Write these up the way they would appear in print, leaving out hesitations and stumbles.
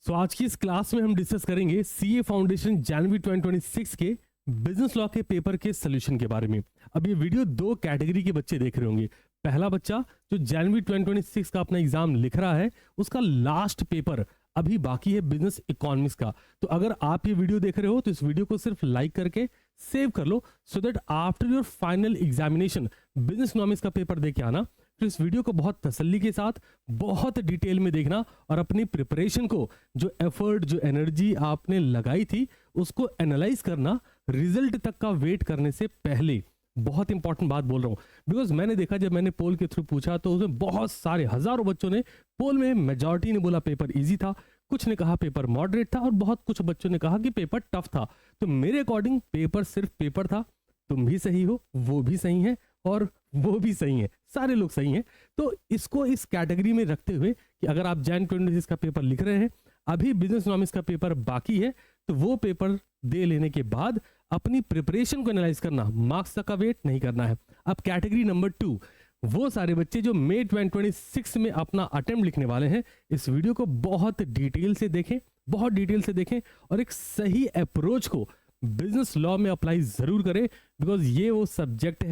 आज की इस क्लास में हम डिस्कस करेंगे सीए फाउंडेशन जनवरी 2026 के बिजनेस लॉ के पेपर के सोल्यूशन के बारे में। अब ये वीडियो दो कैटेगरी के बच्चे देख रहे होंगे। पहला बच्चा जो जनवरी 2026 का अपना एग्जाम लिख रहा है, उसका लास्ट पेपर अभी बाकी है बिजनेस इकोनॉमिक्स का। तो अगर आप ये वीडियो देख रहे हो तो इस वीडियो को सिर्फ लाइक करके सेव कर लो, so that after your final examination business economics का पेपर दे के आना। तो इस वीडियो को बहुत तसल्ली के साथ बहुत डिटेल में देखना और अपनी प्रिपरेशन को, जो एफर्ट जो एनर्जी आपने लगाई थी, उसको एनालाइज करना रिजल्ट तक का वेट करने से पहले। बहुत इंपॉर्टेंट बात बोल रहा हूं, बिकॉज मैंने देखा जब मैंने पोल के थ्रू पूछा तो उसमें बहुत सारे हजारों बच्चों ने, पोल में मेजॉरिटी ने बोला पेपर इजी था, कुछ ने कहा पेपर मॉडरेट था और बहुत कुछ बच्चों ने कहा कि पेपर टफ था। तो मेरे अकॉर्डिंग पेपर सिर्फ पेपर था। तुम भी सही हो, वो भी सही है और वो भी सही है, सारे लोग सही हैं। तो इसको इस कैटेगरी में रखते हुए कि अगर आप जैन 26 का पेपर लिख रहे हैं, अभी बिजनेस इकोनॉमिक्स का पेपर बाकी है, तो वो पेपर दे लेने के बाद अपनी प्रिपरेशन को एनालाइज करना, मार्क्स तक का वेट नहीं करना है। अब कैटेगरी नंबर 2, वो सारे बच्चे जो मई 2026 में अपना अटेम्प्ट लिखने वाले हैं, इस वीडियो को बहुत डिटेल से देखें, बहुत डिटेल से देखें और एक सही अप्रोच को बिजनेस लॉ में अप्लाई जरूर करें, बिकॉज ये वो सब्जेक्ट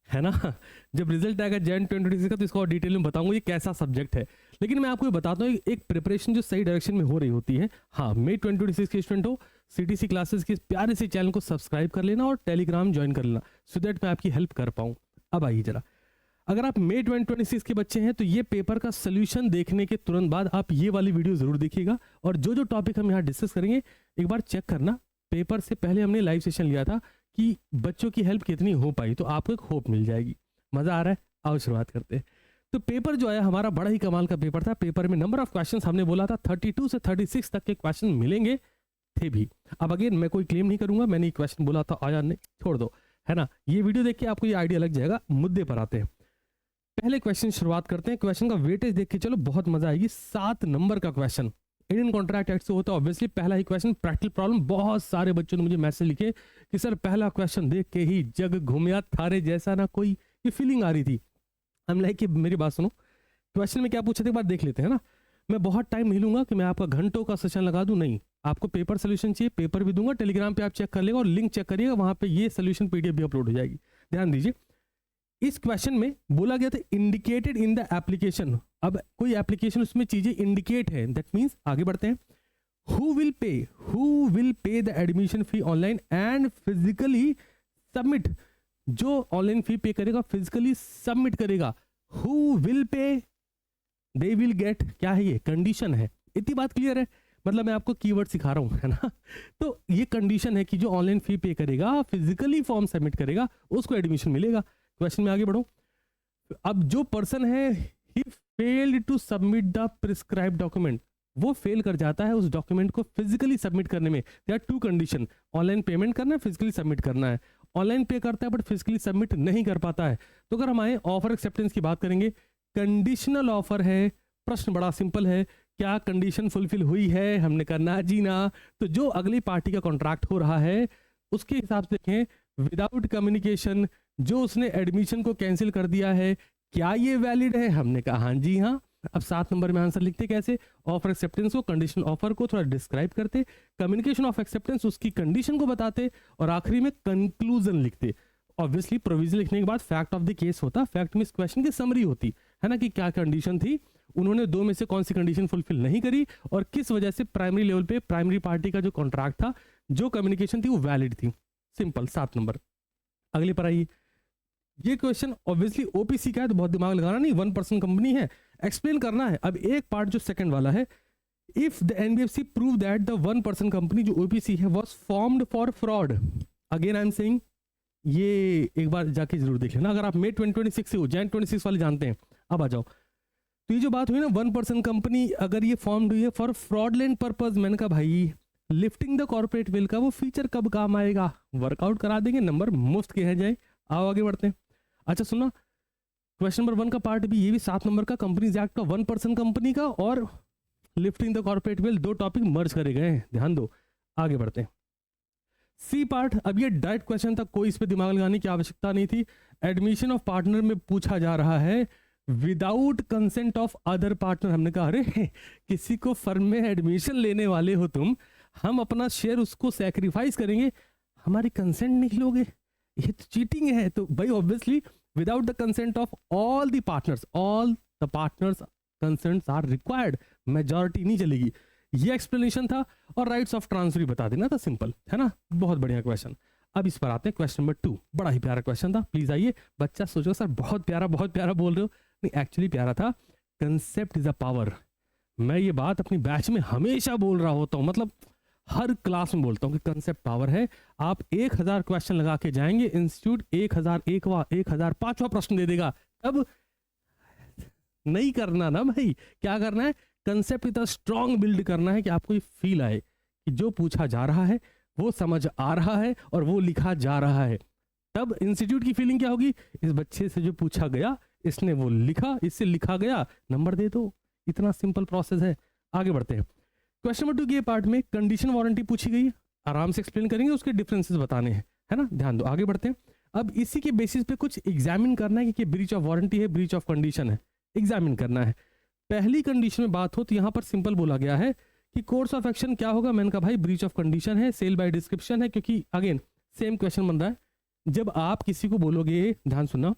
है ना। जब रिजल्ट आएगा जैन 2026 का तो इसको और डिटेल में बताऊंगा ये कैसा सब्जेक्ट है। लेकिन मैं आपको ये बताता हूँ एक प्रिपरेशन जो सही डायरेक्शन में हो रही होती है। हाँ, मई 2026 के स्टूडेंट हो, सीटीसी क्लासेस के प्यारे से चैनल को सब्सक्राइब कर लेना और टेलीग्राम ज्वाइन कर लेना, सो दैट मैं आपकी हेल्प कर पाऊँ। अब आइए जरा, अगर आप मई 2026 के बच्चे हैं तो ये पेपर का सोल्यूशन देखने के तुरंत बाद आप ये वाली वीडियो जरूर देखिएगा और जो जो टॉपिक हम यहाँ डिस्कस करेंगे एक बार चेक करना। पेपर से पहले हमने लाइव सेशन लिया था कि बच्चों की हेल्प कितनी हो पाई, तो आपको एक होप मिल जाएगी। मजा आ रहा है? आओ शुरुआत करते हैं। तो पेपर जो आया हमारा बड़ा ही कमाल का पेपर था। पेपर में नंबर ऑफ क्वेश्चंस हमने बोला था 32 से 36 तक के क्वेश्चन मिलेंगे, थे भी। अब अगेन मैं कोई क्लेम नहीं करूंगा, मैंने ये क्वेश्चन बोला था आया नहीं, छोड़ दो, है ना। ये वीडियो देख के आपको ये आइडिया लग जाएगा। मुद्दे पर आते हैं, पहले क्वेश्चन शुरुआत करते हैं। क्वेश्चन का वेटेज देख के चलो, बहुत मजा आएगी। 7 नंबर का क्वेश्चन इंडियन कॉन्ट्रैक्ट एक्ट से होता है ऑब्वियसली। पहला ही क्वेश्चन प्रैक्टिकल प्रॉब्लम। बहुत सारे बच्चों ने मुझे मैसेज लिखे कि सर पहला क्वेश्चन देख के ही जग घूमिया थारे जैसा ना कोई, ये फीलिंग आ रही थी। हम लाइक कि मेरी बात सुनो, क्वेश्चन में क्या पूछा था एक बार देख लेते हैं ना। मैं बहुत टाइम नहीं लूंगा कि मैं आपका घंटों का सेशन लगा दूं, नहीं। आपको पेपर सोल्यूशन चाहिए, पेपर भी दूंगा, टेलीग्राम पे आप चेक कर लेगा और लिंक चेक करिएगा, वहां पे ये सोल्यूशन पीडीएफ भी अपलोड हो जाएगी। ध्यान दीजिए, इस क्वेश्चन में बोला गया था इंडिकेटेड इन द एप्लीकेशन। अब कोई एप्लीकेशन उसमें चीजें इंडिकेट है, दैट मींस आगे बढ़ते हैं। who will pay the admission fee online and physically submit, जो ऑनलाइन फी पे करेगा फिजिकली सबमिट करेगा, who will pay, they will get, क्या है ये कंडीशन है। इतनी बात क्लियर है? मतलब मैं आपको कीवर्ड सिखा रहा हूं, है ना। तो ये कंडीशन है कि जो ऑनलाइन फी पे करेगा, फिजिकली फॉर्म सबमिट करेगा, उसको एडमिशन मिलेगा। क्वेश्चन में आगे बढ़ो। अब जो पर्सन है he failed to submit the prescribed document, वो फेल कर जाता है उस डॉक्यूमेंट को फिजिकली सबमिट करने में। There are 2 condition, online payment करना है, फिजिकली सबमिट करना है। ऑनलाइन पे करता है बट फिजिकली सबमिट नहीं कर पाता है। तो अगर हम आए ऑफर एक्सेप्टेंस की बात करेंगे, कंडीशनल ऑफर है। प्रश्न बड़ा सिंपल है, क्या कंडीशन फुलफिल हुई है? हमने कहा ना जी ना। तो जो अगली पार्टी का कॉन्ट्रैक्ट हो रहा है उसके हिसाब से देखें, विदाउट कम्युनिकेशन जो उसने एडमिशन को कैंसिल कर दिया है, क्या ये वैलिड है? हमने कहा हाँ जी हाँ। अब 7 नंबर में आंसर लिखते कैसे? ऑफर एक्सेप्टेंस को, कंडीशनल ऑफर को थोड़ा डिस्क्राइब करते, कम्युनिकेशन ऑफ एक्सेप्टेंस उसकी कंडीशन को बताते और आखिरी में कंक्लूजन लिखते। ऑब्वियसली प्रोविजन लिखने के बाद फैक्ट ऑफ द केस होता। फैक्ट में इस क्वेश्चन की समरी होती है ना, कि क्या कंडीशन थी, उन्होंने 2 में से कौन सी कंडीशन फुलफिल नहीं करी और किस वजह से प्राइमरी लेवल पे प्राइमरी पार्टी का जो कॉन्ट्रैक्ट था, जो कम्युनिकेशन थी वो वैलिड थी। Simple 7 number. अगली पर आइए। ये क्वेश्चन ऑब्वियसली ओपीसी का है तो बहुत दिमाग लगाना नहीं, 1% कंपनी है, एक्सप्लेन करना है। अब एक पार्ट जो सेकंड वाला है, if the NBFC prove that the 1% company जो ओपीसी है was formed for fraud, again I am saying, ये एक बार जाके जरूर देख लेना। अगर आप मई 2026 से हो, जैन 26 वाले जानते हैं। अब आ जाओ, तो ये जो बात हुई ना 1% कंपनी अगर ये फॉर्म्ड हुई है फॉर फ्रॉडलेंट पर्पज, मैंने कहा भाई लिफ्टिंग द कॉर्पोरेट वेल का वो फीचर कब काम आएगा? वर्कआउट करा देंगे, नंबर मुफ्त के हैं जाए। आओ आगे बढ़ते हैं। अच्छा सुनना, क्वेश्चन नंबर 1 का पार्ट भी, ये भी 7 नंबर का, कंपनीज एक्ट का 1% कंपनी का और lifting the corporate veil, 2 topic merge करे गए हैं, ध्यान दो। आगे बढ़ते हैं। सी पार्ट, अब ये डायरेक्ट क्वेश्चन था, कोई इस पे दिमाग लगाने की आवश्यकता नहीं थी। एडमिशन ऑफ पार्टनर में पूछा जा रहा है without consent of other partner. हमने कहा अरे किसी को फर्म में एडमिशन लेने वाले हो तुम, हम अपना शेयर उसको सेक्रीफाइस करेंगे, हमारी कंसेंट नहीं लोगे, ये तो चीटिंग है। तो भाई obviously without the consent of all the partners consents are required, majority नहीं चलेगी। ये एक्सप्लेनेशन था और राइट्स ऑफ ट्रांसफर बता देना था, सिंपल है ना, बहुत बढ़िया क्वेश्चन। अब इस पर आते हैं क्वेश्चन नंबर 2, बड़ा ही प्यारा क्वेश्चन था। प्लीज आइए, बच्चा सोचो सर बहुत प्यारा बोल रहे हो, नहीं एक्चुअली प्यारा था। Concept is a power. मैं ये बात अपनी बैच में हमेशा बोल रहा होता हूँ, मतलब हर क्लास में बोलता हूँ कि कंसेप्ट पावर है। आप 1000 क्वेश्चन लगा के जाएंगे, इंस्टीट्यूट 1005वां प्रश्न दे देगा, तब नहीं करना ना भाई। क्या करना है, कंसेप्ट इतना स्ट्रॉन्ग बिल्ड करना है कि आपको ये फील आए कि जो पूछा जा रहा है वो समझ आ रहा है और वो लिखा जा रहा है। तब इंस्टीट्यूट की फीलिंग क्या होगी, इस बच्चे से जो पूछा गया इसने वो लिखा, इससे लिखा गया, नंबर दे दो। इतना सिंपल प्रोसेस है। आगे बढ़ते हैं। क्वेश्चन नंबर 2 के पार्ट में कंडीशन वारंटी पूछी गई है, आराम से एक्सप्लेन करेंगे, उसके डिफरेंसेस बताने हैं, है ना, ध्यान दो। आगे बढ़ते हैं। अब इसी के बेसिस पे कुछ एग्जामिन करना है कि ब्रीच ऑफ वारंटी है, ब्रीच ऑफ कंडीशन है, एग्जामिन करना है। पहली कंडीशन में बात हो तो यहाँ पर सिंपल बोला गया है कि कोर्स ऑफ एक्शन क्या होगा। मैंने कहा भाई ब्रीच ऑफ कंडीशन है, सेल बाय डिस्क्रिप्शन है, क्योंकि अगेन सेम क्वेश्चन बन रहा है। जब आप किसी को बोलोगे, ध्यान सुनना,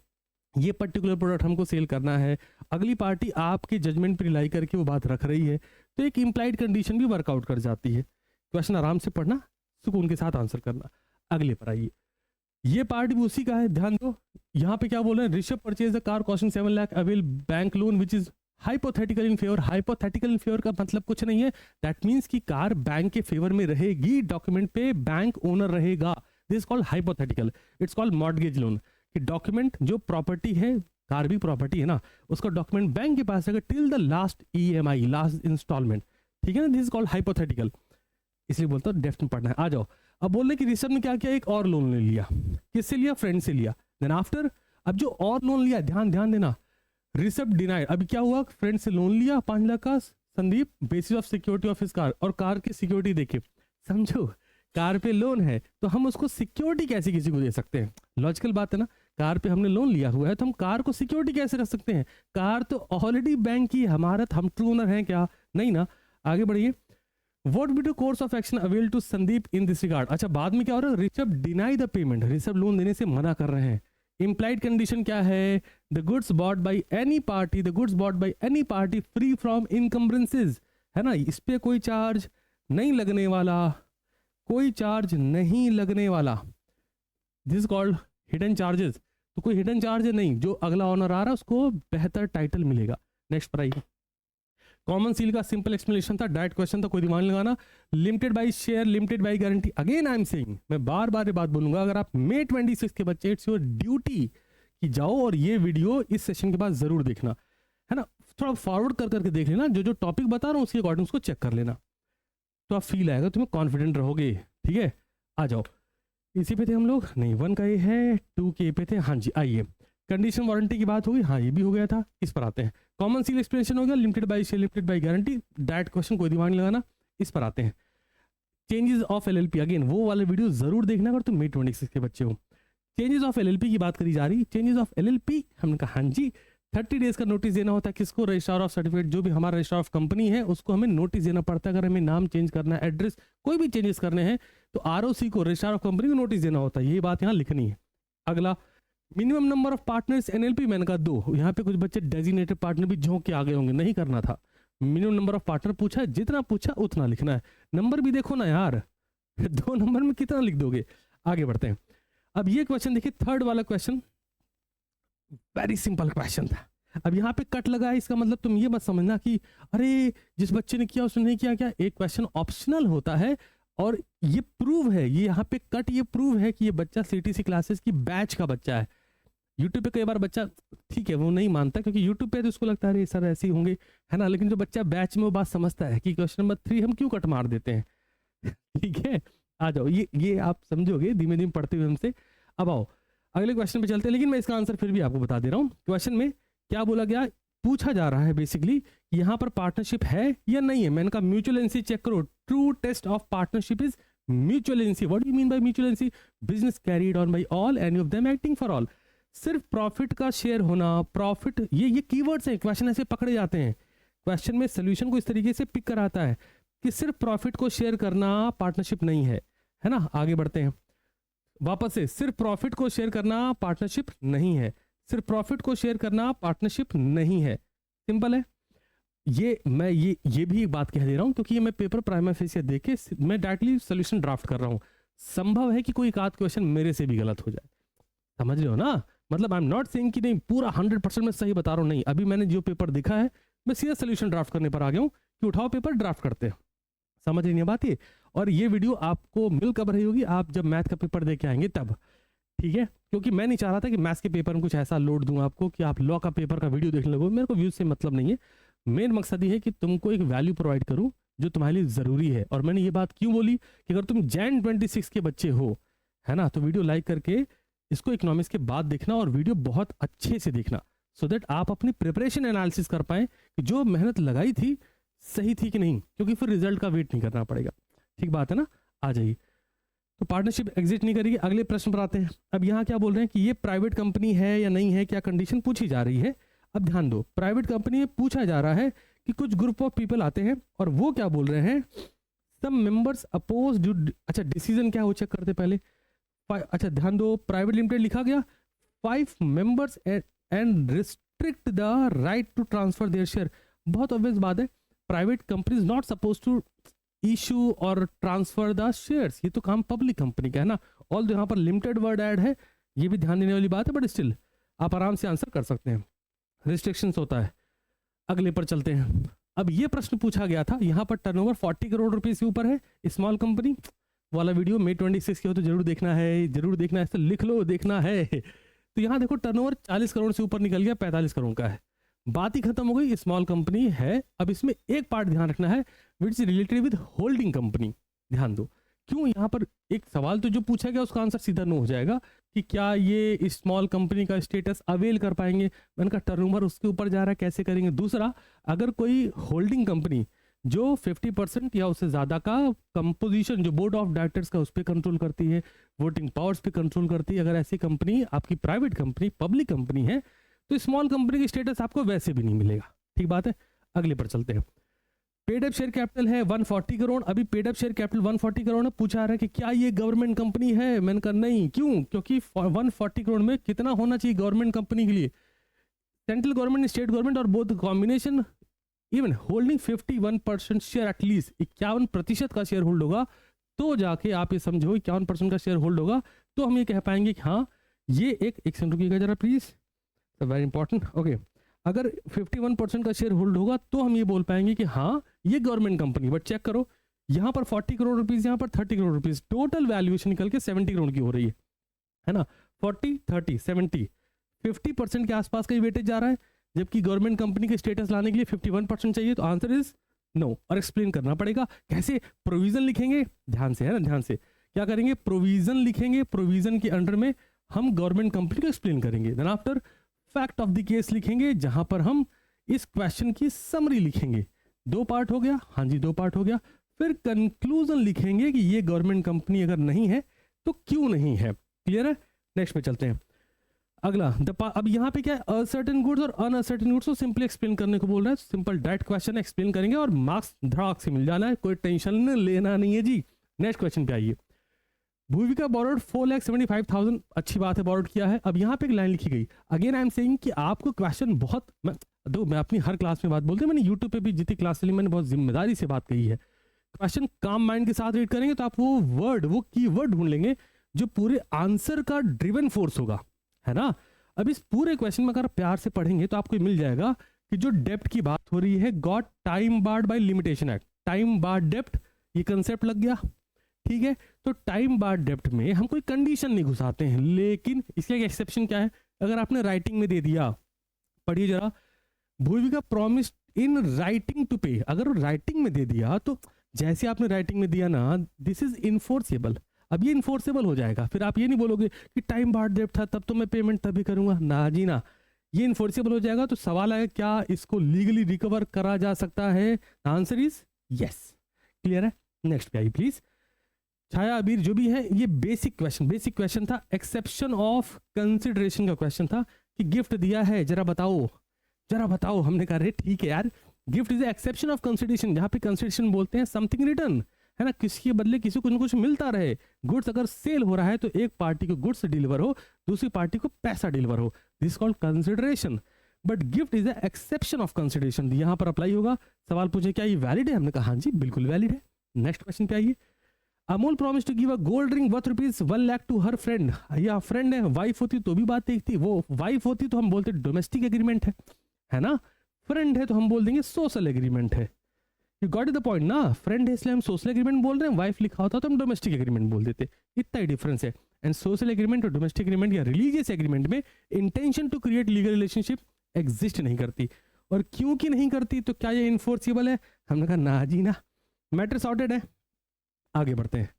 ये पर्टिकुलर प्रोडक्ट हमको सेल करना है, अगली पार्टी आपके जजमेंट पर रिलाई करके वो बात रख रही है, तो एक इम्प्लाइड कंडीशन भी वर्कआउट कर जाती है। क्वेश्चन आराम से पढ़ना, सुकून के साथ आंसर करना। अगले पर आइए, ये पार्ट भी उसी का है, ध्यान दो। यहाँ पे क्या बोल रहे हैं, Rishabh purchase the car costing 7 lakh, avail bank loan which is hypothetical in favour. Hypothetical in favour का मतलब कुछ नहीं है, दैट मीन्स कि कार बैंक के फेवर में रहेगी, डॉक्यूमेंट पे बैंक ओनर रहेगा। This is called hypothetical, it's called mortgage loan, कि डॉक्यूमेंट जो प्रॉपर्टी है, कार भी प्रॉपर्टी है ना, उसका डॉक्यूमेंट बैंक के पास रहेगा till the last EMI, last instalment, ठीक है ना। दिस इज कॉल्ड हाइपोथेटिकल, इसलिए बोलता हूँ डेप्थ में पढ़ना है। आ जाओ। अब बोल रहे कि ऋषभ ने क्या किया, एक और लोन ले लिया। किससे लिया, फ्रेंड से लिया। देन आफ्टर, अब जो और लोन लिया, ध्यान देना, ऋषभ डिनाइड। अभी क्या हुआ, फ्रेंड से लोन लिया 5 लाख का, Sandeep basis of security of his car, और कार की सिक्योरिटी देखे, समझो कार पे लोन है तो हम उसको सिक्योरिटी कैसे किसी को दे सकते हैं, लॉजिकल बात है ना। कार पे हमने लोन लिया हुआ है तो हम कार को सिक्योरिटी कैसे रख सकते हैं, कार तो ऑलरेडी बैंक की हमारा, हम ट्रू ओनर हैं क्या, नहीं ना। आगे बढ़िए। What would be the course of action available to Sandeep in this regard? अच्छा, बाद में क्या हो रहा है, Rishabh deny the payment, Rishabh loan देने से मना कर रहे हैं। इम्प्लाइड कंडीशन क्या है, the goods bought by any party, the goods bought by any party free from encumbrances, है ना, इस पे कोई चार्ज नहीं लगने वाला, कोई चार्ज नहीं लगने वाला। This is called hidden charges. तो कोई हिडन चार्ज नहीं, जो अगला ऑनर आ रहा है उसको बेहतर टाइटल मिलेगा। नेक्स्ट पर आइए। कॉमन सील का सिंपल एक्सप्लेनेशन था, डायरेक्ट क्वेश्चन था, कोई दिमाग लगाना। Limited by share, limited by guarantee. Again I am saying, मैं बार बार ये बात बोलूंगा, अगर आप May 26 के बच्चे, इट्स योर ड्यूटी कि जाओ और ये वीडियो इस सेशन के बाद जरूर देखना, है ना। थोड़ा फॉरवर्ड कर करके देख लेना, जो जो टॉपिक बता रहा हूँ उसके अकॉर्डिंग उसको चेक कर लेना, तो आप फील आएगा, तुम्हें कॉन्फिडेंट रहोगे, ठीक है। आ जाओ, इसी पे थे हम लोग, नहीं 1 का ये है, 2 के पे थे, हाँ जी। आइए, कंडीशन वारंटी की बात होगी, हाँ ये भी हो गया था। इस पर आते हैं। कॉमन सील एक्सप्लेनेशन हो गया, limited by share, limited by guarantee, direct question कोई दिमाग नहीं लगाना। इस पर आते हैं। चेंजेस ऑफ LLP, अगेन वो वाले वीडियो जरूर देखना अगर तुम May 26 के बच्चे हो। चेंजेस ऑफ LLP की बात करी जा रही। चेंजेस ऑफ LLP, हमने कहा हाँ जी 30 डेज का नोटिस देना होता है किसको, रजिस्ट्रार ऑफ सर्टिफिकेट, जो भी हमारा रजिस्ट्रार ऑफ कंपनी है उसको हमें नोटिस देना पड़ता है। अगर हमें नाम चेंज करना है, एड्रेस, कोई भी चेंजेस करने हैं तो ROC को, रजिस्ट्रार ऑफ कंपनी को नोटिस देना होता है, ये बात यहाँ लिखनी है। अगला, minimum number of partners NLP, मैंने कहा 2। यहाँ पे कुछ बच्चे डेजिग्नेटेड पार्टनर भी झोंक के आगे होंगे, नहीं करना था। मिनिमम नंबर ऑफ पार्टनर पूछा है, जितना पूछा उतना लिखना है। नंबर भी देखो ना यार, 2 नंबर में कितना लिख दोगे। आगे बढ़ते हैं। अब ये क्वेश्चन देखिए, थर्ड वाला क्वेश्चन वेरी सिंपल क्वेश्चन था। अब यहाँ पे कट लगा है, इसका मतलब तुम ये मत समझना कि अरे जिस बच्चे ने किया उसने नहीं किया। क्या एक क्वेश्चन ऑप्शनल होता है और ये प्रूव है, ये यहाँ पे कट ये प्रूव है कि ये बच्चा CTC क्लासेस की बैच का बच्चा है। यूट्यूब पे कई बार बच्चा, ठीक है वो नहीं मानता क्योंकि यूट्यूब पे तो उसको लगता है सर ऐसे ही होंगे, है ना, लेकिन जो बच्चा बैच में वो बात समझता है कि क्वेश्चन नंबर 3 हम क्यों कट मार देते हैं। ठीक है, आ जाओ, ये आप समझोगे धीमे धीमे पढ़ते हुए हमसे। अब आओ अगले क्वेश्चन पे चलते हैं, लेकिन मैं इसका आंसर फिर भी आपको बता दे रहा हूँ। क्वेश्चन में क्या बोला गया, पूछा जा रहा है बेसिकली यहाँ पर पार्टनरशिप है या नहीं है। मैंने कहा म्यूचुअल एजेंसी चेक करो, true test of partnership is mutual agency. What do you mean by mutual agency, business carried on by all, any of them acting for all. सिर्फ प्रॉफिट का शेयर होना, प्रॉफिट, ये keywords हैं, question ऐसे पकड़े जाते हैं। क्वेश्चन में सोल्यूशन को इस तरीके से पिक कराता है कि सिर्फ प्रॉफिट को शेयर करना पार्टनरशिप नहीं है ना। आगे बढ़ते हैं वापस से, सिर्फ प्रॉफिट को शेयर करना पार्टनरशिप नहीं है, सिर्फ प्रॉफिट को शेयर करना पार्टनरशिप नहीं है। सिंपल है। मैं ये भी एक बात कह दे रहा हूं क्योंकि ये मैं पेपर प्राइमा फेसिया देख के मैं डायरेक्टली सोल्यूशन ड्राफ्ट कर रहा हूं। संभव है कि कोई एक आध क्वेश्चन मेरे से भी गलत हो जाए, समझ रहे हो ना। मतलब आई एम नॉट सेइंग कि नहीं पूरा 100% मैं सही बता रहा हूं, नहीं। अभी मैंने जो पेपर देखा है मैं सीधा सोल्यूशन ड्राफ्ट करने पर आ गया हूं कि उठाओ पेपर ड्राफ्ट करते हैं। समझ रही नहीं बात ये। और ये वीडियो आपको मिल कब रही होगी, आप जब मैथ का पेपर दे के आएंगे तब, ठीक है। क्योंकि मैं नहीं चाह रहा था कि मैथ्स के पेपर में कुछ ऐसा लोड दूं आपको कि आप लॉ का पेपर का वीडियो देखने लगो। मेरे को व्यूज से मतलब नहीं है, मेन मकसद ये है कि तुमको एक वैल्यू प्रोवाइड करूं जो तुम्हारे लिए ज़रूरी है। और मैंने ये बात क्यों बोली कि अगर तुम जैन 26 के बच्चे हो, है ना, तो वीडियो लाइक करके इसको इकोनॉमिक्स के बाद देखना और वीडियो बहुत अच्छे से देखना, सो दैट आप अपनी प्रिपरेशन एनालिसिस कर पाएं कि जो मेहनत लगाई थी सही थी कि नहीं, क्योंकि फिर रिजल्ट का वेट नहीं करना पड़ेगा। ठीक बात है ना। आ जाइए, तो पार्टनरशिप एग्जिट नहीं करेगी। अगले प्रश्न पर आते हैं। अब यहाँ क्या बोल रहे हैं कि ये प्राइवेट कंपनी है या नहीं है, क्या कंडीशन पूछी जा रही है। अब ध्यान दो, प्राइवेट कंपनी में पूछा जा रहा है कि कुछ ग्रुप ऑफ पीपल आते हैं और वो क्या बोल रहे हैं, सम मेंबर्स अपोज ड्यू। अच्छा, डिसीजन क्या हो चेक करते पहले। अच्छा ध्यान दो, प्राइवेट लिमिटेड लिखा गया, 5 members and restrict the right to transfer their share. बहुत ऑब्वियस बात है, private company is not suppose to issue और ट्रांसफर द शेयर्स। ये तो काम पब्लिक कंपनी का है ना। ऑल यहाँ पर लिमिटेड वर्ड ऐड है, ये भी ध्यान देने वाली बात है, बट स्टिल आप आराम से आंसर कर सकते हैं। रिस्ट्रिक्शंस होता है। अगले पर चलते हैं। अब ये प्रश्न पूछा गया था, यहाँ पर टर्नओवर 40 करोड़ रुपए से ऊपर है, स्मॉल कंपनी वाला वीडियो May 26 के हो तो जरूर देखना है, जरूर देखना है, तो लिख लो देखना है। तो यहाँ देखो टर्नओवर 40 करोड़ से ऊपर निकल गया, 45 करोड़ का है, बात ही खत्म हो गई, स्मॉल कंपनी है। अब इसमें एक पार्ट ध्यान रखना है which is related with holding company. ध्यान दो, क्यों यहाँ पर एक सवाल तो जो पूछा गया उसका आंसर सीधा नो हो जाएगा कि क्या ये स्मॉल कंपनी का स्टेटस अवेल कर पाएंगे। मैंने कहा टर्नओवर उसके ऊपर जा रहा है, कैसे करेंगे। दूसरा, अगर कोई होल्डिंग कंपनी जो 50% या उससे ज़्यादा का कंपोजिशन जो बोर्ड ऑफ डायरेक्टर्स का उस पर कंट्रोल करती है, वोटिंग पावर्स पे कंट्रोल करती है, अगर ऐसी कंपनी आपकी प्राइवेट कंपनी पब्लिक कंपनी है तो स्मॉल कंपनी की स्टेटस आपको वैसे भी नहीं मिलेगा। ठीक बात है। अगले पर चलते हैं। पेड अप शेयर कैपिटल है 140 करोड़। अभी paid up share capital 140 crore है, पूछा रहा है कि क्या ये गवर्नमेंट कंपनी है। मैंने कहा नहीं। क्यों? क्योंकि 140 करोड़ में कितना होना चाहिए गवर्नमेंट कंपनी के लिए, सेंट्रल गवर्नमेंट, स्टेट गवर्नमेंट और both combination, even holding 51% share, at least 51% का शेयर होल्ड होगा, तो जाके आप ये समझो 51% का शेयर होल्ड होगा तो हम ये कह पाएंगे कि हाँ ये एक सेकंड रुकिएगा जरा प्लीज, वेरी इंपॉर्टेंट। ओके, अगर 51% का शेयर होल्ड होगा तो हम ये बोल पाएंगे कि हाँ ये गवर्नमेंट कंपनी। बट चेक करो, यहाँ पर 40 करोड़ रुपीज, यहाँ पर 30 करोड़ रुपीज, टोटल वैल्यूएशन निकल के 70 करोड़ की हो रही है ना। 40, 30, 70, 50% के आसपास का ही वेटेज जा रहा है, जबकि गवर्नमेंट कंपनी के स्टेटस लाने के लिए 51% चाहिए। तो आंसर इज नो। और एक्सप्लेन करना पड़ेगा कैसे। प्रोविजन लिखेंगे, ध्यान से, है ना, ध्यान से क्या करेंगे, प्रोविजन लिखेंगे, प्रोविजन के अंडर में हम गवर्नमेंट कंपनी को एक्सप्लेन करेंगे। Then after fact of the case लिखेंगे, जहां पर हम इस क्वेश्चन की समरी लिखेंगे। 2 पार्ट हो गया, हाँ जी 2 पार्ट हो गया। फिर कंक्लूजन लिखेंगे कि ये गवर्नमेंट कंपनी अगर नहीं है तो क्यों नहीं है। क्लियर है। नेक्स्ट पे चलते हैं। अगला अब यहाँ पे क्या है, असर्टेन गुड्स और अनअसर्टेन गुड्स को सिंपली एक्सप्लेन करने को बोल रहा है। सिंपल डायरेक्ट क्वेश्चन एक्सप्लेन करेंगे और मार्क्स धड़ाक से मिल जाना है, कोई टेंशन लेना नहीं है जी। नेक्स्ट क्वेश्चन पे आइए। भूविका बोरोड 4,75,000, अच्छी बात है बोरोड किया है। अब यहाँ पे एक लाइन लिखी गई, अगेन आई एम सेइंग कि आपको क्वेश्चन बहुत, मैं अपनी हर क्लास में बात बोलते हैं, मैंने यूट्यूब पे भी जितनी क्लास चली मैंने बहुत जिम्मेदारी से बात कही है। क्वेश्चन काम माइंड के साथ रीड करेंगे तो आप वो वर्ड, वो कीवर्ड ढूंढ लेंगे जो पूरे आंसर का ड्रिवन फोर्स होगा, है ना। अब इस पूरे क्वेश्चन में अगर प्यार से पढ़ेंगे तो आपको मिल जाएगा कि जो डेप्थ की बात हो रही है, got time barred by limitation act, time barred depth, ये कंसेप्ट लग गया। ठीक है, तो टाइम बार्ड डेप्थ में हम कोई कंडीशन नहीं घुसाते हैं, लेकिन इसका एक एक्सेप्शन क्या है, अगर आपने राइटिंग में दे दिया, पढ़िए जरा, Bhuvika promise in writing to पे, अगर राइटिंग में दे दिया तो जैसे आपने राइटिंग में दिया ना, दिस इज इनफोर्सेबल। अब ये इन्फोर्सेबल हो जाएगा, फिर आप ये नहीं बोलोगे कि टाइम बार्ड डेप्थ था तब तो मैं पेमेंट तभी करूंगा, ना जी ना, ये इन्फोर्सेबल हो जाएगा। तो सवाल है क्या इसको लीगली रिकवर करा जा सकता है, आंसर इज यस। क्लियर है। नेक्स्ट पे आइए प्लीज। छाया अबीर जो भी है, ये बेसिक क्वेश्चन था, एक्सेप्शन ऑफ कंसिडरेशन का क्वेश्चन था कि गिफ्ट दिया है, जरा बताओ। हमने कहा रे ठीक है यार, gift is exception of consideration, जहाँ पे कंसिडरेशन बोलते हैं समथिंग रिटर्न, है ना, किसी के बदले किसी को कुछ मिलता रहे। गुड्स अगर सेल हो रहा है तो एक पार्टी को गुड्स डिलीवर हो, दूसरी पार्टी को पैसा डिलीवर हो, this called consideration. But gift is exception of consideration, यहाँ पर अप्लाई होगा। सवाल पूछे क्या ये वैलिड है, हमने कहा हाँ जी बिल्कुल वैलिड है। नेक्स्ट क्वेश्चन पे आइए। Amol promise to give a gold ring worth ₹1 lakh to her friend. या फ्रेंड है, वाइफ होती तो भी बात एक थी, वो वाइफ होती तो हम बोलते डोमेस्टिक एग्रीमेंट है ना, फ्रेंड है तो हम बोल देंगे सोशल एग्रीमेंट है। यू गॉट द पॉइंट ना, फ्रेंड है इसलिए हम सोशल एग्रीमेंट बोल रहे हैं, वाइफ लिखा होता तो हम डोमेस्टिक एग्रीमेंट बोल देते, इतना ही डिफरेंस है। एंड सोशल एग्रीमेंट और डोमेस्टिक एग्रीमेंट या रिलीजियस एग्रीमेंट में intention to create legal relationship exist नहीं करती। और क्योंकि नहीं करती तो क्या ये इन्फोर्सिबल है, हमने कहा ना जी ना, मैटर सॉर्टेड है। आगे बढ़ते हैं।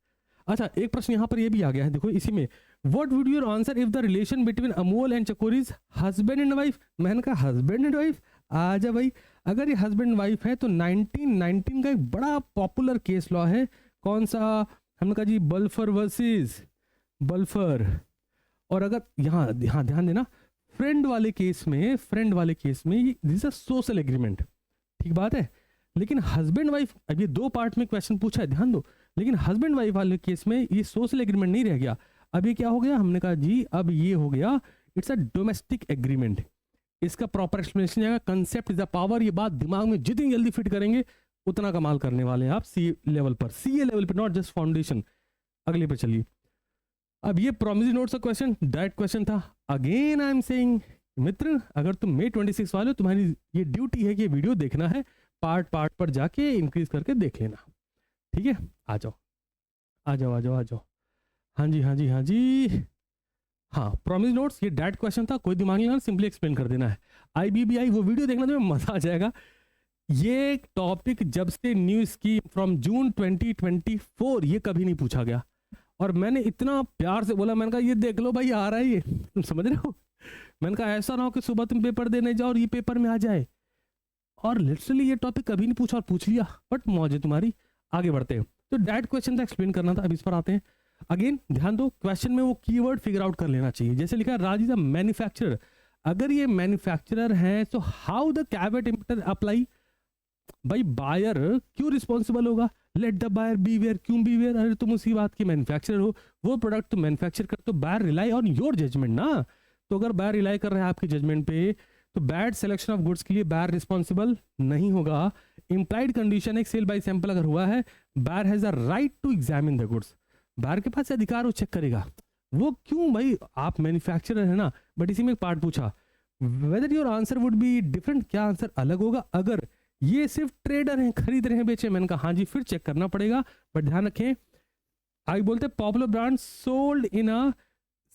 अच्छा, एक प्रश्न यहाँ पर ये भी आ गया है, देखो इसी में, what would your answer if the relation between Amol and चकोर इज हस्बैंड एंड वाइफ। मैंने कहा हस्बैंड एंड वाइफ, आजा भाई, अगर ये हस्बैंड वाइफ है तो 1919 का एक बड़ा पॉपुलर केस लॉ है, कौन सा, हमने कहा जी बल्फर वर्सेस बल्फर। और अगर यहाँ ध्यान देना, फ्रेंड वाले केस में दिस अ सोशल एग्रीमेंट, ठीक बात है। लेकिन हस्बैंड वाइफ, अब ये दो पार्ट में क्वेश्चन पूछा है, ध्यान दो, लेकिन हस्बैंड वाइफ वाले केस में ये सोशल एग्रीमेंट नहीं रह गया, अब ये क्या हो गया, हमने कहा जी अब ये हो गया इट्स अ डोमेस्टिक एग्रीमेंट। इसका प्रॉपर एक्सप्लेनेशन जाएगा, कंसेप्ट इज अ पावर, ये बात दिमाग में जितनी जल्दी फिट करेंगे उतना कमाल करने वाले हैं आप सीए लेवल पर, नॉट जस्ट फाउंडेशन। अगले पे चलिए। अब ये प्रोमिसरी नोट्स का क्वेश्चन डायरेक्ट क्वेश्चन था। अगेन आई एम सेइंग मित्र, अगर तुम May 26 वाले हो, तुम्हारी ये ड्यूटी है कि ये वीडियो देखना है, पार्ट पर जाके इंक्रीज करके देख लेना, ठीक है। आ जाओ। हाँ जी। हाँ, प्रॉमिस नोट्स ये डायरेक्ट क्वेश्चन था, कोई दिमाग नहीं लगा, सिंपली एक्सप्लेन कर देना है। IBBI वो वीडियो देखना तो मजा आ जाएगा। ये टॉपिक जब से न्यू स्कीम फ्रॉम जून 2024 ये कभी नहीं पूछा गया, और मैंने इतना प्यार से बोला, मैंने कहा ये देख लो भाई आ रहा है ये, तुम समझ रहे हो। मैंने कहा ऐसा ना हो कि सुबह तुम पेपर देने जाओ और ये पेपर में आ जाए, और लिटरली ये टॉपिक कभी नहीं पूछा और पूछ लिया, बट मौज है तुम्हारी। आगे बढ़ते हैं। तो डायरेक्ट क्वेश्चन था, एक्सप्लेन करना था, अब इस पर आते हैं। अगेन ध्यान दो, क्वेश्चन में वो कीवर्ड फिगर आउट कर लेना चाहिए। जैसे लिखा है राज इज अ मैन्युफैक्चरर, अगर ये मैन्युफैक्चरर है तो how the caveat emptor apply. भाई बायर क्यों रिस्पॉन्सिबल होगा, let the buyer beware, क्यों बी वेयर, अरे तुम उसी बात के मैन्युफैक्चरर हो, वो प्रोडक्ट तुम मैन्युफैक्चर कर, तो buyer rely on your judgement ना। तो अगर बायर रिलाई कर रहे हैं आपकी जजमेंट पे, तो बैड सिलेक्शन ऑफ गुड्स के लिए बायर रिस्पॉन्सिबल नहीं होगा। इंप्लाइड कंडीशन एक सेल बाय सैंपल अगर हुआ है, buyer has a right to examine the goods, buyer के पास अधिकार वो चेक करेगा। वो क्यों भाई, आप मैन्युफैक्चरर है ना। बट इसी में एक पार्ट पूछा, whether your answer would be different, क्या आंसर अलग होगा अगर ये सिर्फ ट्रेडर हैं, खरीद रहे हैं, बेचे। मैंने कहा हाँ जी, फिर चेक करना पड़ेगा, बट ध्यान रखें आगे बोलते popular brand sold in a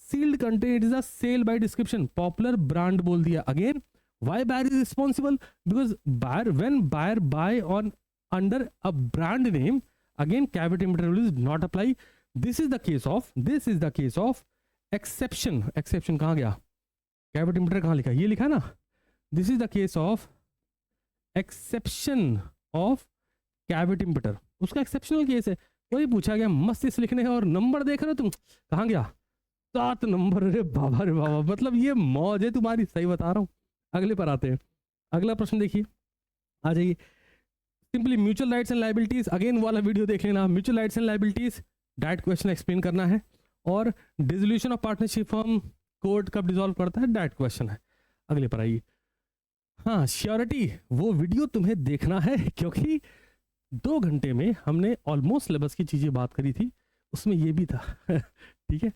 sealed container, it is a sale by description, popular brand बोल दिया। Again why buyer is responsible, because buyer when buyer buy on under a brand name, again caveat emptor rule is not apply. This is the case of exception. Exception कहाँ गया, caveat emptor कहाँ लिखा, ये लिखा ना, this is the case of exception of caveat emptor, उसका exceptional case है, वही पूछा गया। मस्त इस लिखने है, और नंबर देख रहे हो तुम, कहाँ गया 7 नंबर, अरे बाबा रे बाबा, मतलब ये मौज है तुम्हारी, सही बता रहा हूँ। अगले पर आते हैं। अगला प्रश्न देखिए, आ जाइए। Simply mutual rights and liabilities, again वाला वीडियो देख लेना। Mutual rights and liabilities direct question explain करना है, और dissolution of partnership form court कब डिसॉल्व करता है, डायरेक्ट क्वेश्चन है। अगले पर आइए। हाँ, श्योरिटी वो वीडियो तुम्हें देखना है, क्योंकि 2 घंटे में हमने ऑलमोस्ट सिलेबस की चीजें बात करी थी, उसमें ये भी था ठीक है,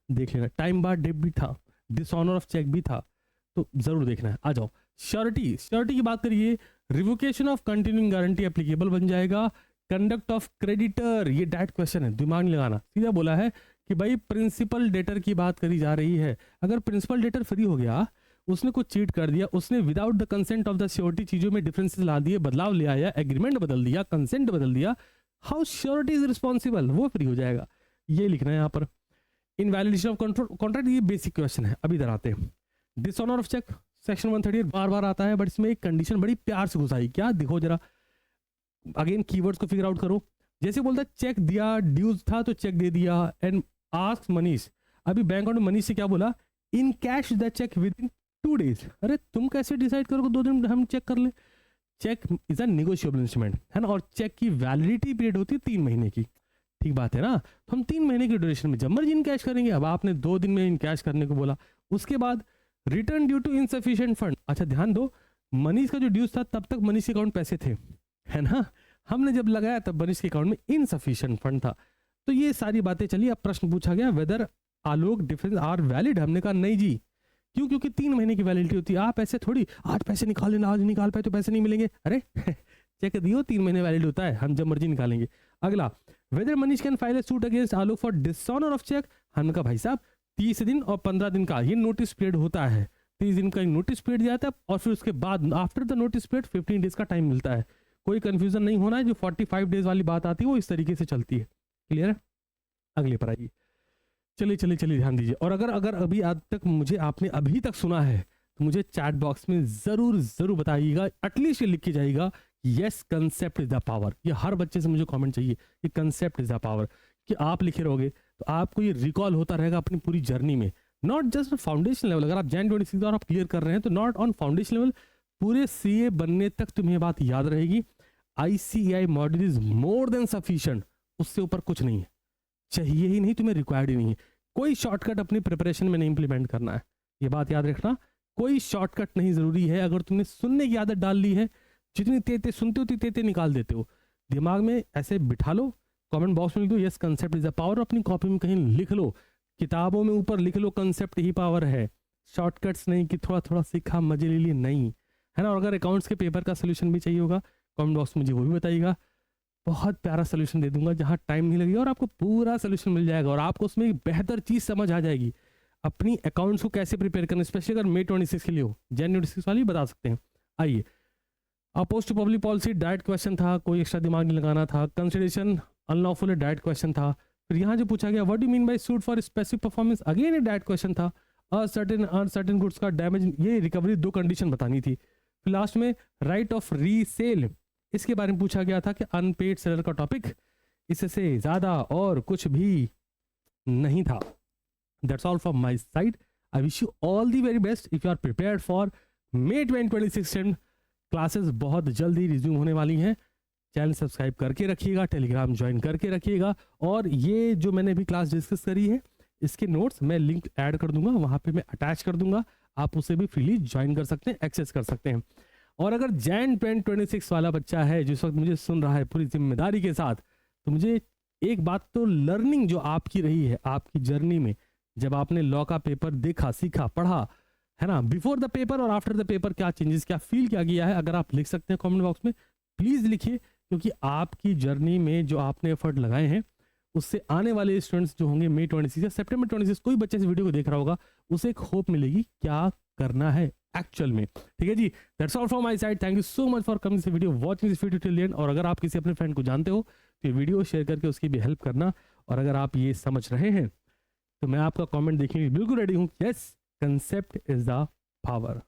देख लेना। टाइम बार डेट भी था, डिसऑनर ऑफ चेक भी था, तो जरूर देखना है। आ जाओ, श्योरिटी की बात करिए। Revocation of continuing guarantee applicable बन जाएगा। कंडक्ट ऑफ क्रेडिटर, ये डायरेक्ट क्वेश्चन है, दिमाग नहीं लगाना, सीधा बोला है कि भाई प्रिंसिपल डेटर की बात करी जा रही है। अगर प्रिंसिपल डेटर फ्री हो गया, उसने कुछ चीट कर दिया, उसने without the consent of the surety चीजों में डिफरेंसेस ला दिए, बदलाव ले आया, एग्रीमेंट बदल दिया, कंसेंट बदल दिया, हाउ श्योरिटी इज रिस्पॉन्सिबल, वो फ्री हो जाएगा। ये लिखना है यहाँ पर। इनवैलिडेशन ऑफ कॉन्ट्रैक्ट, ये बेसिक क्वेश्चन है। अभी इधर आते हैं। डिसऑनर ऑफ चेक सेक्शन 138 बार बार आता है, बट इसमें एक कंडीशन बड़ी प्यार से घुसाई, क्या देखो जरा, अगेन कीवर्ड्स को फिगर आउट करो। जैसे बोलता है चेक दिया, ड्यूज था तो चेक दे दिया, एंड आस्क मनीष, अभी बैंक अकाउंट में मनीष से क्या बोला, encash the cheque within 2 days। अरे तुम कैसे डिसाइड करोगे 2 दिन हम चेक कर ले? Cheque is a negotiable instrument है ना, और चेक की वैलिडिटी पीरियड होती है 3 महीने की। ठीक बात है ना, तो हम 3 महीने की ड्यूरेशन में जब मर्जी इन कैश करेंगे। अब आपने 2 दिन में इन कैश करने को बोला। उसके बाद return due to insufficient fund. अच्छा ध्यान दो, मनीष का जो ड्यूज था तब तक मनीष के अकाउंट पैसे थे, है ना, हमने जब लगाया तब मनीष के अकाउंट में इनसफिशिएंट फंड था। तो ये सारी बातें चली। अब प्रश्न पूछा गया whether Alok difference are valid. हमने कहा नहीं जी, क्यों? क्योंकि 3 महीने की वैलिडिटी होती है। आप ऐसे थोड़ी आज पैसे निकाल लेना, आज निकाल पाए तो पैसे नहीं मिलेंगे। अरे चेक दियो, 3 महीने वैलिड होता है, हम जब मर्जी निकालेंगे। अगला, whether Manish can file a suit against Alok for dishonour of cheque. हमने कहा भाई साहब 30 दिन और 15 दिन का ये नोटिस पीरियड होता है। 30 दिन का नोटिस पीरियड दिया जाता है और फिर उसके बाद after the notice period 15 days का टाइम मिलता है। कोई कंफ्यूजन नहीं होना है, जो 45 डेज वाली बात आती है वो इस तरीके से चलती है। क्लियर है? अगले पर आइए। चलिए ध्यान दीजिए। और अगर अभी आज तक मुझे आपने अभी तक सुना है तो मुझे चैट बॉक्स में जरूर बताइएगा, एटलीस्ट ये लिख के जाइएगा, yes concept is the power. ये हर बच्चे से मुझे कमेंट चाहिए, ये कंसेप्ट इज द पावर। कि आप लिखे रहोगे तो आपको ये रिकॉल होता रहेगा अपनी पूरी जर्नी में, नॉट जस्ट फाउंडेशन लेवल। अगर आप जैन 26 और आप क्लियर कर रहे हैं तो नॉट ऑन फाउंडेशन लेवल, पूरे सीए बनने तक तुम्हें ये बात याद रहेगी। ICAI module is more than sufficient, उससे ऊपर कुछ नहीं है, चाहिए ही नहीं, तुम्हें रिक्वायर्ड ही नहीं है। कोई शॉर्टकट अपनी प्रिपरेशन में नहीं इंप्लीमेंट करना है, ये बात याद रखना। कोई शॉर्टकट नहीं जरूरी है। अगर तुमने सुनने की आदत डाल ली है, जितनी तेते सुनते हो तेते निकाल देते हो, दिमाग में ऐसे बिठा लो। कमेंट बॉक्स में लिख दो yes concept is the power, अपनी कॉपी में कहीं लिख लो, किताबों में ऊपर लिख लो कंसेप्ट ही पावर है। शॉर्टकट्स नहीं कि थोड़ा थोड़ा सीखा मजे ले लिए, नहीं, है ना। और अगर अकाउंट्स के पेपर का सोल्यूशन भी चाहिए होगा कमेंट बॉक्स में मुझे वो भी बताइएगा, बहुत प्यारा सोल्यूशन दे दूंगा जहां टाइम नहीं लगेगा और आपको पूरा सोल्यूशन मिल जाएगा और आपको उसमें एक बेहतर चीज समझ आ जाएगी, अपनी अकाउंट्स को कैसे प्रिपेयर करना, स्पेशली अगर May 26 के लिए हो, Jan 26 वाली बता सकते हैं। आइए, oppose to public policy direct question था, कोई एक्स्ट्रा दिमाग नहीं लगाना था। कंसिडरेशन अनलॉफुल डायरेक्ट क्वेश्चन था। फिर यहाँ जो पूछा गया what do mean by suit for specific performance, again ये डायरेक्ट क्वेश्चन था। अनसर्टेन गुड्स का डैमेज, ये रिकवरी 2 कंडीशन बतानी थी। फिर लास्ट में राइट ऑफ रीसेल, इसके बारे में पूछा गया था कि अनपेड सेलर का टॉपिक, इससे ज्यादा और कुछ भी नहीं था। That's all from my side. I wish you all the very best if you are prepared for May 2026 classes बहुत जल्दी रिज्यूम होने वाली हैं। चैनल सब्सक्राइब करके रखिएगा, टेलीग्राम ज्वाइन करके रखिएगा, और ये जो मैंने अभी क्लास डिस्कस करी है इसके नोट्स मैं लिंक ऐड कर दूंगा, वहां पे मैं अटैच कर दूंगा, आप उसे भी फ्रीली ज्वाइन कर सकते हैं, एक्सेस कर सकते हैं। और अगर Jan 26 वाला बच्चा है जिस वक्त मुझे सुन रहा है पूरी जिम्मेदारी के साथ, तो मुझे एक बात तो लर्निंग जो आपकी रही है आपकी जर्नी में, जब आपने लॉ का पेपर देखा, सीखा, पढ़ा, है ना, बिफोर द पेपर और आफ्टर द पेपर क्या चेंजेस, क्या फील क्या किया है, अगर आप लिख सकते हैं कमेंट बॉक्स में प्लीज लिखिए, क्योंकि आपकी जर्नी में जो आपने एफर्ट लगाए हैं उससे आने वाले स्टूडेंट्स जो होंगे May 26 या September 26, कोई बच्चे इस वीडियो को देख रहा होगा, उसे एक होप मिलेगी क्या करना है एक्चुअल में। ठीक है जी, that's all from my side. Thank you so much for coming this video, watching this video till the end. और अगर आप किसी अपने फ्रेंड को जानते हो तो ये वीडियो शेयर करके उसकी भी हेल्प करना। और अगर आप ये समझ रहे हैं तो मैं आपका कमेंट देखने के लिए बिल्कुल रेडी हूँ, yes concept is the power.